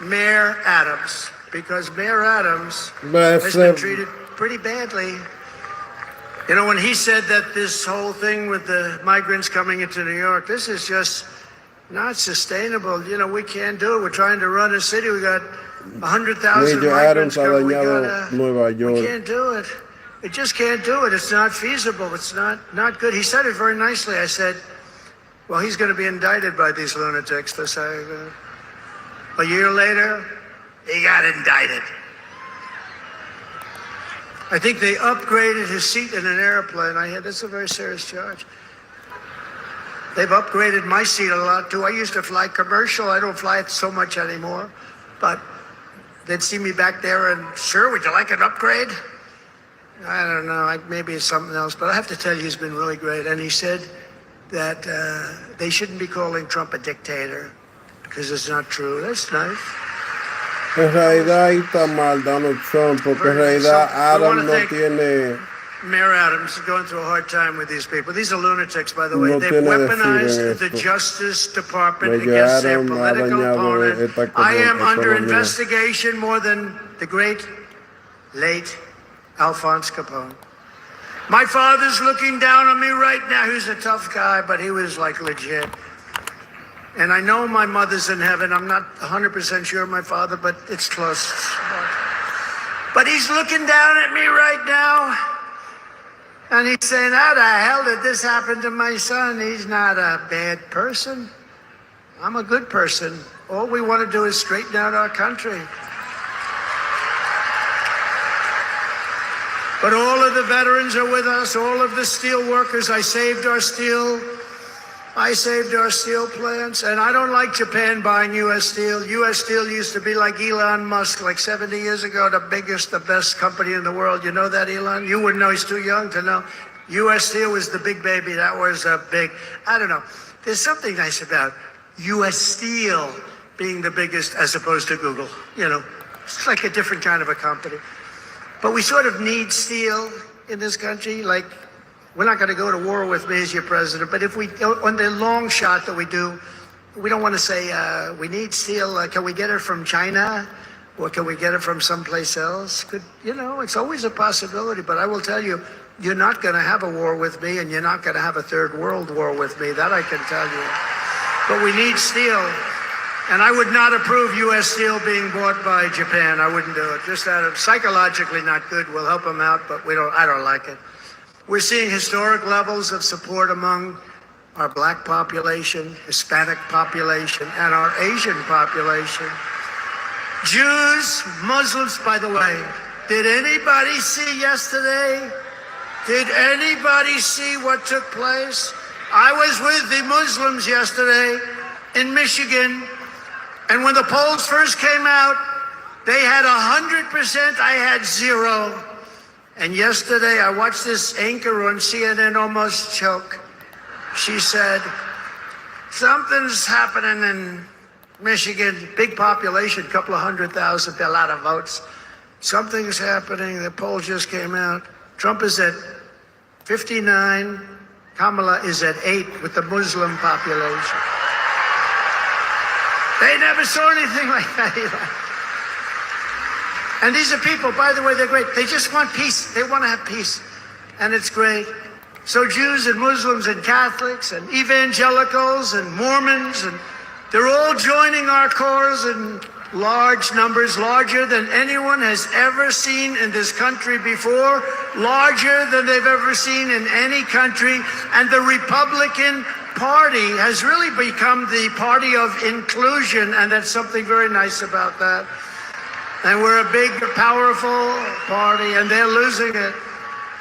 Mayor Adams, because Mayor Adams has been treated pretty badly. You know, when he said that this whole thing with the migrants coming into New York, this is just not sustainable. You know, we can't do it. We're trying to run a city. We got 100,000 migrants coming. We can't do it. It just can't do it. It's not feasible. It's not good. He said it very nicely. I said, well, he's going to be indicted by these lunatics for saying that. A year later, he got indicted. I think they upgraded his seat in an airplane. I had, that's a very serious charge. They've upgraded my seat a lot too. I used to fly commercial. I don't fly it so much anymore. But they'd see me back there and, sir, would you like an upgrade? I don't know, maybe it's something else. But I have to tell you, he's been really great. And he said that they shouldn't be calling Trump a dictator, because it's not true. That's nice. En realidad ahí está mal Donald Trump, porque en realidad Adam no tiene... Mayor Adams is going through a hard time with these people. These are lunatics, by the way. They've weaponized the Justice Department against their political opponent. I am under investigation more than the great, late Alphonse Capone. My father's looking down on me right now. He's a tough guy, but he was like legit. And I know my mother's in heaven. I'm not 100% sure of my father, but it's close. But he's looking down at me right now. And he's saying, how the hell did this happen to my son? He's not a bad person. I'm a good person. All we want to do is straighten out our country. But all of the veterans are with us, all of the steel workers. I saved our steel plants, and I don't like Japan buying U.S. steel. U.S. steel used to be like Elon Musk, like 70 years ago, the biggest, the best company in the world. You know that, Elon? You wouldn't know, he's too young to know. U.S. steel was the big baby. That was a big, I don't know. There's something nice about U.S. steel being the biggest as opposed to Google. You know, it's like a different kind of a company. But we sort of need steel in this country. Like, we're not going to go to war with me as your president, but if we, on the long shot that we do, we don't want to say we need steel. Can we get it from China, or can we get it from someplace else? You know, it's always a possibility. But I will tell you, you're not going to have a war with me, and you're not going to have a third world war with me. That I can tell you. But we need steel, and I would not approve U.S. steel being bought by Japan. I wouldn't do it. Just out of psychologically not good. We'll help them out, but I don't like it. We're seeing historic levels of support among our black population, Hispanic population, and our Asian population. Jews, Muslims, by the way, did anybody see yesterday? Did anybody see what took place? I was with the Muslims yesterday in Michigan, and when the polls first came out, they had 100%, I had 0. And yesterday, I watched this anchor on CNN almost choke. She said, something's happening in Michigan, big population, couple of 100,000, a lot of votes. Something's happening, the poll just came out. Trump is at 59, Kamala is at 8 with the Muslim population. They never saw anything like that either. And these are people, by the way, they're great. They just want peace. They want to have peace. And it's great. So Jews and Muslims and Catholics and evangelicals and Mormons, and they're all joining our cause in large numbers, larger than anyone has ever seen in this country before, larger than they've ever seen in any country. And the Republican Party has really become the party of inclusion, and that's something very nice about that. And we're a big, powerful party, and they're losing it.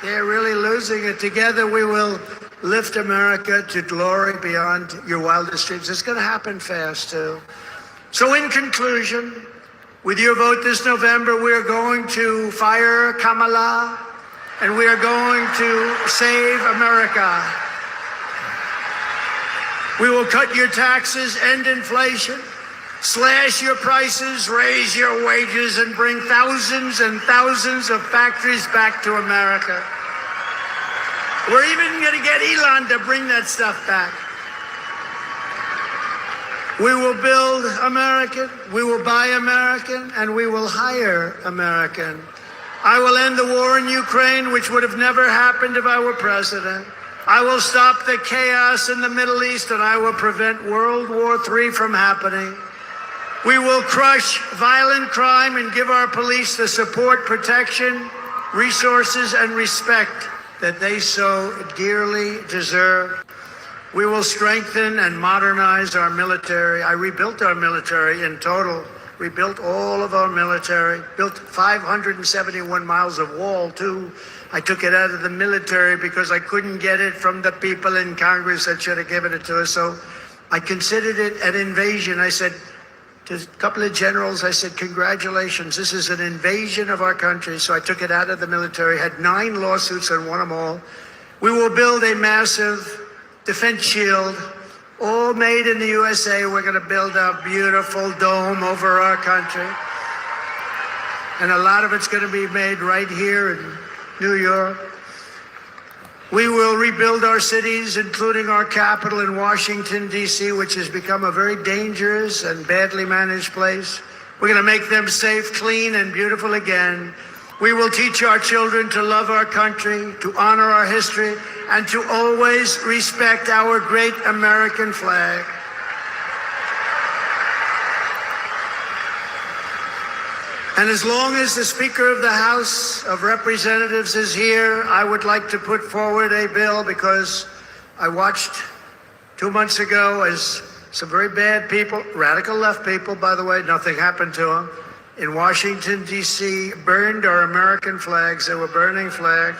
They're really losing it. Together we will lift America to glory beyond your wildest dreams. It's going to happen fast, too. So in conclusion, with your vote this November, we are going to fire Kamala, and we are going to save America. We will cut your taxes, end inflation, slash your prices, raise your wages, and bring thousands and thousands of factories back to America. We're even going to get Elon to bring that stuff back. We will build American, we will buy American, and we will hire American. I will end the war in Ukraine, which would have never happened if I were president. I will stop the chaos in the Middle East, and I will prevent World War III from happening. We will crush violent crime and give our police the support, protection, resources, and respect that they so dearly deserve. We will strengthen and modernize our military. I rebuilt our military in total. Rebuilt all of our military. Built 571 miles of wall, too. I took it out of the military because I couldn't get it from the people in Congress that should have given it to us. So I considered it an invasion. I said, to a couple of generals, I said, congratulations, this is an invasion of our country. So I took it out of the military, had 9 lawsuits and won them all. We will build a massive defense shield, all made in the USA. We're going to build a beautiful dome over our country. And a lot of it's going to be made right here in New York. We will rebuild our cities, including our capital in Washington, D.C., which has become a very dangerous and badly managed place. We're going to make them safe, clean, and beautiful again. We will teach our children to love our country, to honor our history, and to always respect our great American flag. And as long as the Speaker of the House of Representatives is here, I would like to put forward a bill, because I watched 2 months ago as some very bad people, radical left people, by the way, nothing happened to them, in Washington, D.C., burned our American flags. They were burning flags.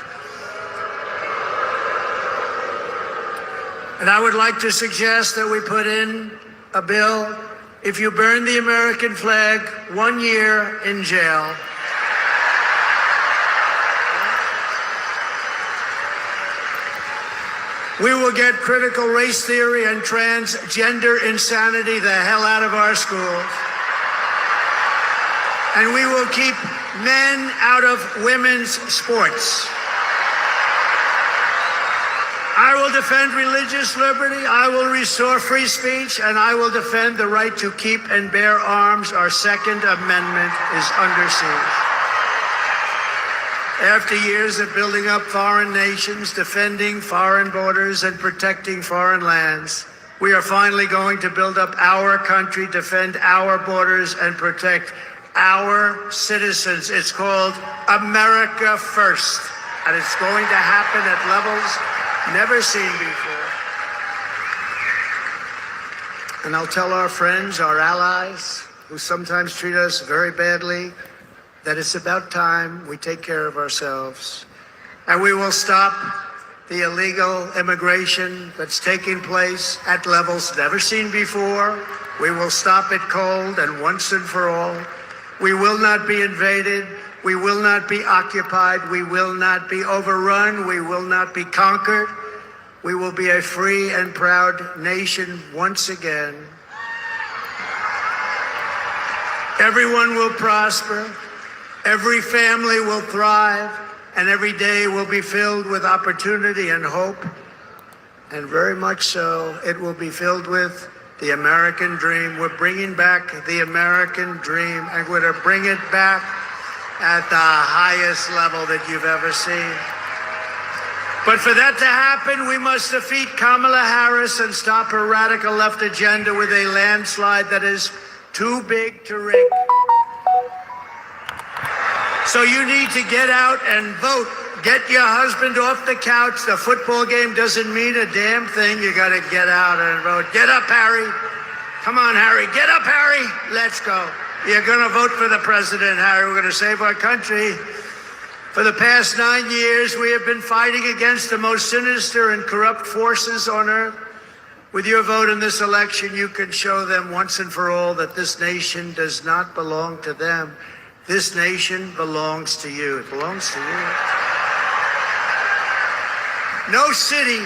And I would like to suggest that we put in a bill, if you burn the American flag, 1 year in jail. We will get critical race theory and transgender insanity the hell out of our schools. And we will keep men out of women's sports. I will defend religious liberty, I will restore free speech, and I will defend the right to keep and bear arms. Our Second Amendment is under siege. After years of building up foreign nations, defending foreign borders, and protecting foreign lands, we are finally going to build up our country, defend our borders, and protect our citizens. It's called America First, and it's going to happen at levels never seen before. And I'll tell our friends, our allies, who sometimes treat us very badly, that it's about time we take care of ourselves. And we will stop the illegal immigration that's taking place at levels never seen before. We will stop it cold and once and for all. We will not be invaded. We will not be occupied. We will not be overrun. We will not be conquered. We will be a free and proud nation once again. Everyone will prosper. Every family will thrive, and every day will be filled with opportunity and hope. And very much so, it will be filled with the American dream. We're bringing back the American dream, and we're going to bring it back at the highest level that you've ever seen. But for that to happen, we must defeat Kamala Harris and stop her radical left agenda with a landslide that is too big to rig. So you need to get out and vote. Get your husband off the couch. The football game doesn't mean a damn thing. You got to get out and vote. Get up, Harry. Come on, Harry. Get up, Harry. Let's go. You're going to vote for the president, Harry. We're going to save our country. For the past 9 years, we have been fighting against the most sinister and corrupt forces on earth. With your vote in this election, you can show them once and for all that this nation does not belong to them. This nation belongs to you. It belongs to you. No city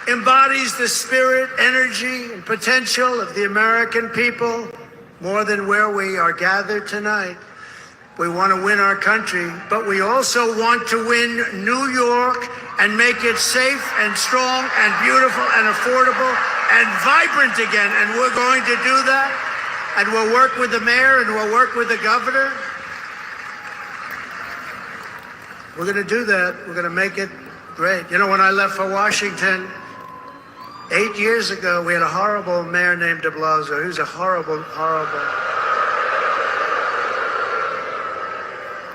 embodies the spirit, energy, and potential of the American people more than where we are gathered tonight. We want to win our country, but we also want to win New York and make it safe and strong and beautiful and affordable and vibrant again. And we're going to do that. And we'll work with the mayor and we'll work with the governor. We're going to do that. We're going to make it great. You know, when I left for Washington 8 years ago, we had a horrible mayor named de Blasio. He was a horrible.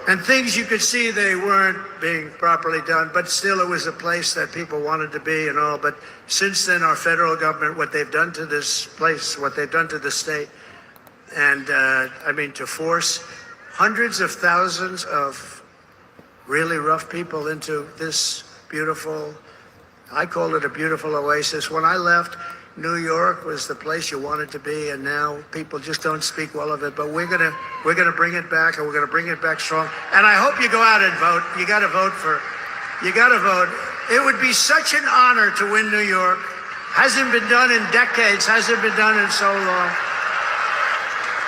And things you could see they weren't being properly done, but still it was a place that people wanted to be and all. But since then, our federal government, what they've done to this place, what they've done to the state, and I mean, to force hundreds of thousands of really rough people into this beautiful, I call it a beautiful oasis. When I left, New York was the place you wanted to be, and now people just don't speak well of it. But we're gonna bring it back, and we're gonna bring it back strong. And I hope you go out and vote. You gotta vote. It would be such an honor to win New York. Hasn't been done in decades. Hasn't been done in so long.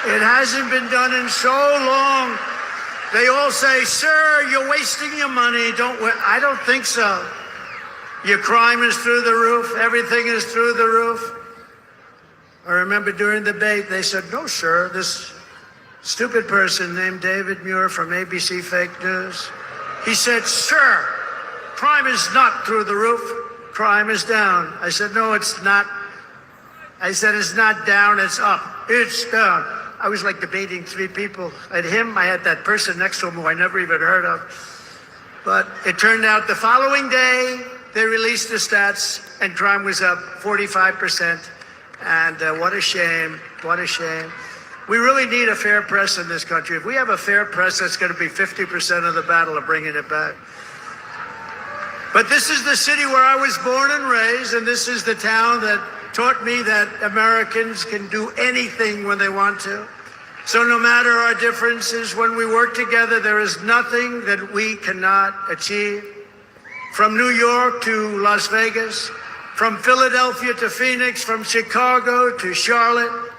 It hasn't been done in so long. They all say, sir, you're wasting your money. I don't think so. Your crime is through the roof. Everything is through the roof. I remember during the debate, they said, no, sir, this stupid person named David Muir from ABC Fake News, he said, sir, crime is not through the roof. Crime is down. I said, no, it's not. I said, it's not down, it's up. It's down. I was like debating three people. I had him, I had that person next to him who I never even heard of. But it turned out the following day, they released the stats and crime was up 45%. And what a shame. What a shame. We really need a fair press in this country. If we have a fair press, that's going to be 50% of the battle of bringing it back. But this is the city where I was born and raised, and this is the town that taught me that Americans can do anything when they want to. So no matter our differences, when we work together, there is nothing that we cannot achieve. From New York to Las Vegas, from Philadelphia to Phoenix, from Chicago to Charlotte,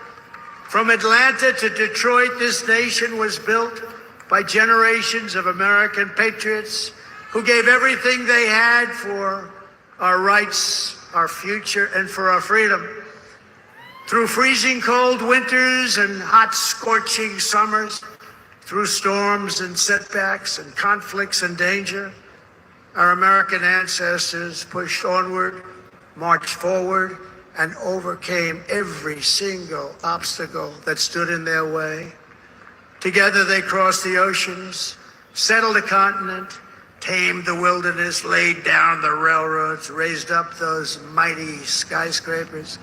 from Atlanta to Detroit, this nation was built by generations of American patriots who gave everything they had for our rights, our future, and for our freedom. Through freezing cold winters and hot scorching summers, through storms and setbacks and conflicts and danger, our American ancestors pushed onward, marched forward, and overcame every single obstacle that stood in their way. Together they crossed the oceans, settled a continent, tamed the wilderness, laid down the railroads, raised up those mighty skyscrapers,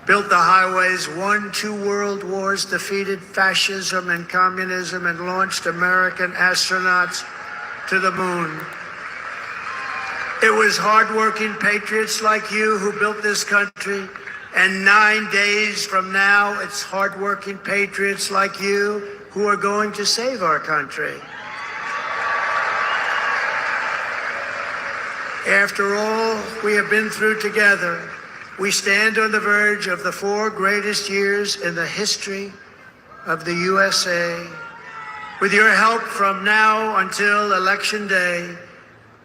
built the highways, won 2 world wars, defeated fascism and communism, and launched American astronauts to the moon. It was hardworking patriots like you who built this country, and 9 days from now, it's hardworking patriots like you who are going to save our country. After all we have been through together, we stand on the verge of the 4 greatest years in the history of the USA. With your help from now until Election Day,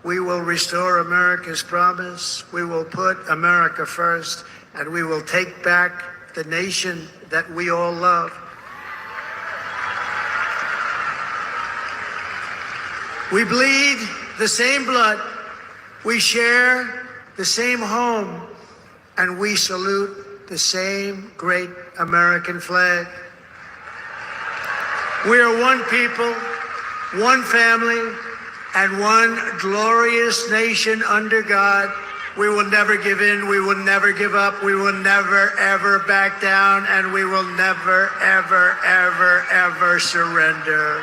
we will restore America's promise, we will put America first, and we will take back the nation that we all love. We bleed the same blood, we share the same home, and we salute the same great American flag. We are one people, one family, and one glorious nation under God. We will never give in, we will never give up, we will never, ever back down, and we will never, ever, ever, ever surrender.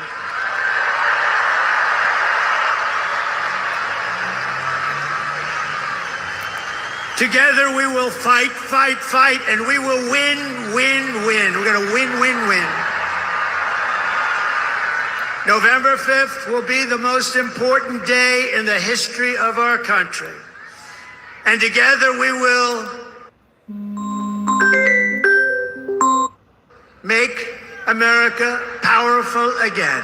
Together we will fight, fight, fight, and we will win, win, win. We're going to win, win, win. November 5th will be the most important day in the history of our country. And together we will make America powerful again.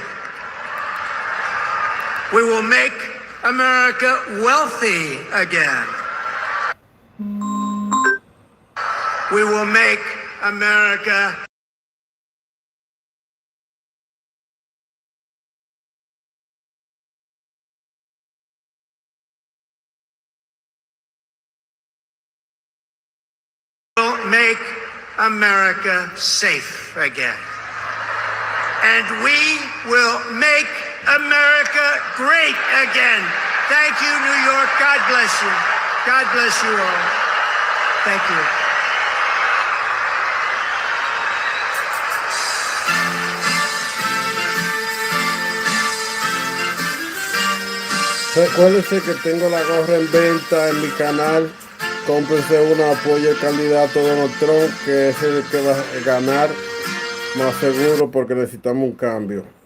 We will make America wealthy again. We will make America safe again. And we will make America great again. Thank you, New York. God bless you. God bless you all. Thank you. Recuérdense que tengo la gorra en venta en mi canal. Cómprense una, apoyo al candidato Donald Trump, que es el que va a ganar más seguro, porque necesitamos un cambio.